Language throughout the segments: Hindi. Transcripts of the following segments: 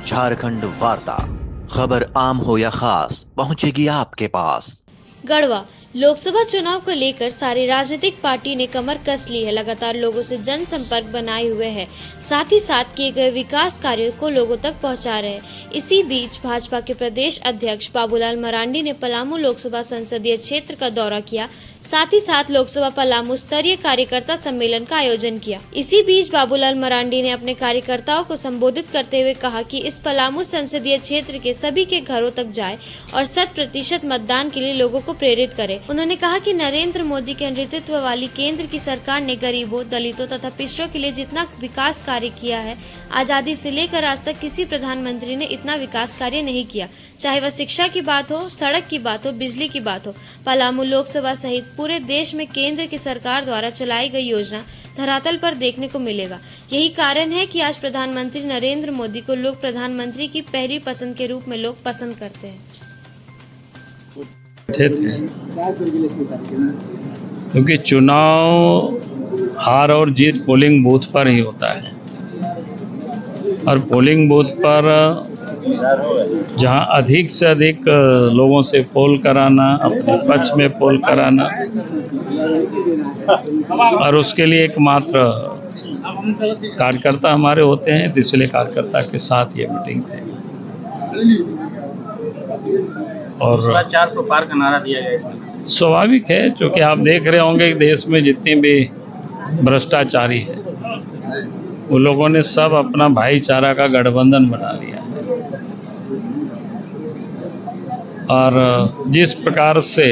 झारखंड वार्ता, खबर आम हो या खास पहुंचेगी आपके पास। गढ़वा लोकसभा चुनाव को लेकर सारी राजनीतिक पार्टी ने कमर कस ली है। लगातार लोगों से जनसंपर्क बनाए हुए है, साथ ही साथ किए गए विकास कार्यों को लोगों तक पहुंचा रहे हैं। इसी बीच भाजपा के प्रदेश अध्यक्ष बाबूलाल मरांडी ने पलामू लोकसभा संसदीय क्षेत्र का दौरा किया, साथ ही साथ लोकसभा पलामू स्तरीय कार्यकर्ता सम्मेलन का आयोजन किया। इसी बीच बाबूलाल मरांडी ने अपने कार्यकर्ताओं को संबोधित करते हुए कहा कि इस पलामू संसदीय क्षेत्र के सभी के घरों तक जाए और 100% मतदान के लिए लोगों को प्रेरित करे। उन्होंने कहा कि नरेंद्र मोदी के नेतृत्व वाली केंद्र की सरकार ने गरीबों, दलितों तथा पिछड़ों के लिए जितना विकास कार्य किया है, आजादी से लेकर आज तक किसी प्रधानमंत्री ने इतना विकास कार्य नहीं किया। चाहे वह शिक्षा की बात हो, सड़क की बात हो, बिजली की बात हो। पलामू लोकसभा सहित पूरे देश में केंद्र की सरकार द्वारा चलाई गई योजना धरातल पर देखने को मिलेगा। यही कारण है कि आज प्रधानमंत्री नरेंद्र मोदी को लोग प्रधानमंत्री की पहली पसंद के रूप में लोग पसंद करते हैं। क्योंकि चुनाव हार और जीत पोलिंग बूथ पर ही होता है और पोलिंग बूथ पर जहां अधिक से अधिक लोगों से पोल कराना, अपने पक्ष में पोल कराना, और उसके लिए एकमात्र कार्यकर्ता हमारे होते हैं, इसलिए कार्यकर्ता के साथ ये मीटिंग थी। और 400 पार का नारा दिया गया। स्वाभाविक है, क्योंकि आप देख रहे होंगे कि देश में जितने भी भ्रष्टाचारी है वो लोगों ने सब अपना भाईचारा का गठबंधन बना लिया है। और जिस प्रकार से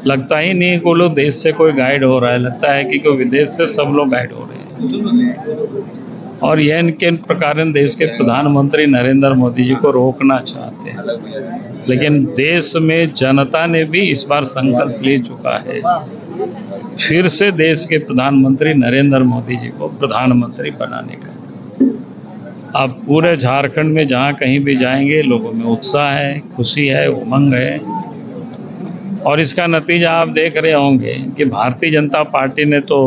लगता ही नहीं कि वो लोग देश से कोई गाइड हो रहा है, लगता है कि कोई विदेश से सब लोग गाइड हो रहे हैं। और यह इनके प्रकार देश के प्रधानमंत्री नरेंद्र मोदी जी को रोकना चाहते हैं, लेकिन देश में जनता ने भी इस बार संकल्प ले चुका है फिर से देश के प्रधानमंत्री नरेंद्र मोदी जी को प्रधानमंत्री बनाने का। अब पूरे झारखंड में जहां कहीं भी जाएंगे लोगों में उत्साह है, खुशी है, उमंग है। और इसका नतीजा आप देख रहे होंगे कि भारतीय जनता पार्टी ने तो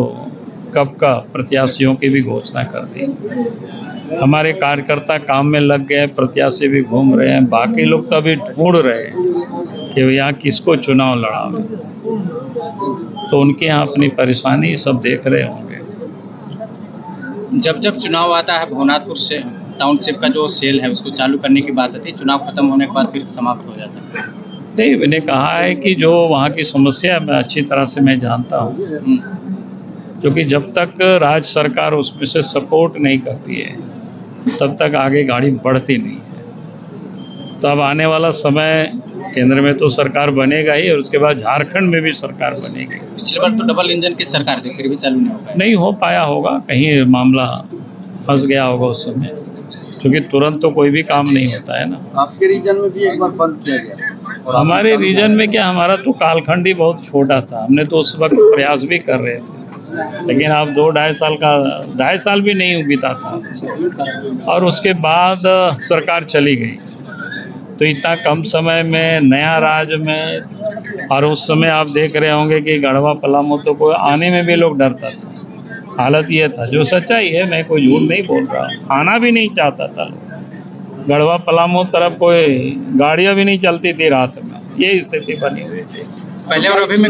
कब का प्रत्याशियों की भी घोषणा कर दी। हमारे कार्यकर्ता काम में लग गए, प्रत्याशी भी घूम रहे हैं, बाकी लोग तो अभी ढूंढ रहे हैं कि यहाँ किसको चुनाव लड़ावे। तो उनके यहाँ अपनी परेशानी सब देख रहे होंगे। जब चुनाव आता है, भुवनाथपुर से टाउनशिप का जो सेल है उसको चालू करने की बात आती है, चुनाव खत्म होने के बाद फिर समाप्त हो जाता है। नहीं, मैंने कहा है कि जो वहाँ की समस्या मैं अच्छी तरह से मैं जानता हूँ, क्योंकि जब तक राज्य सरकार उसमें से सपोर्ट नहीं करती है तब तक आगे गाड़ी बढ़ती नहीं है। तो अब आने वाला समय केंद्र में तो सरकार बनेगा ही, और उसके बाद झारखंड में भी सरकार बनेगी। पिछली बार तो डबल इंजन की सरकार थी, फिर भी चालू नहीं हो पाया होगा, कहीं मामला फंस गया होगा उस समय, क्योंकि तुरंत तो कोई भी काम नहीं होता है ना। आपके रीजन में भी एक बार बंद किया गया। हमारे रीजन में क्या, हमारा तो कालखंड ही बहुत छोटा था, हमने तो उस वक्त प्रयास भी कर रहे थे, लेकिन अब 2-2.5 साल भी नहीं बीता था और उसके बाद सरकार चली गई। तो इतना कम समय में नया राज्य में, और उस समय आप देख रहे होंगे कि गढ़वा पलामू तो कोई आने में भी लोग डरता था। हालत ये था, जो सच्चाई है, मैं कोई झूठ नहीं बोल रहा, आना भी नहीं चाहता था लोग। गढ़वा पलामू तरफ कोई गाड़ियाँ भी नहीं चलती थी रात में, ये स्थिति बनी हुई थी। पहले और अभी में